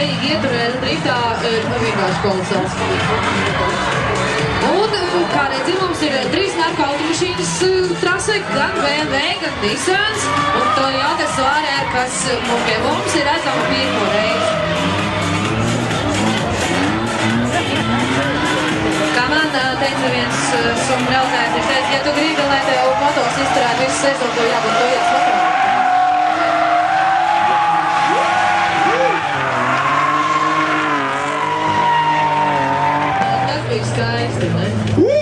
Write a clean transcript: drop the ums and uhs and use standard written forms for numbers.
spējīgi ieturēt driftā, vienkārši kolosāls. Un kādreiz mums ir 3 narko automašīnas trasē, gan BMW, gan Nissans, un Toyota Soarer, kas pie mums ir redzama pirmo reizi. Kā man teica viens summa draudzētājs, teica, ja tu gribi, lai tev motors izturētu visu sezonu, tev jābūt Toyotas motoram. Tas bija skaisti, ne?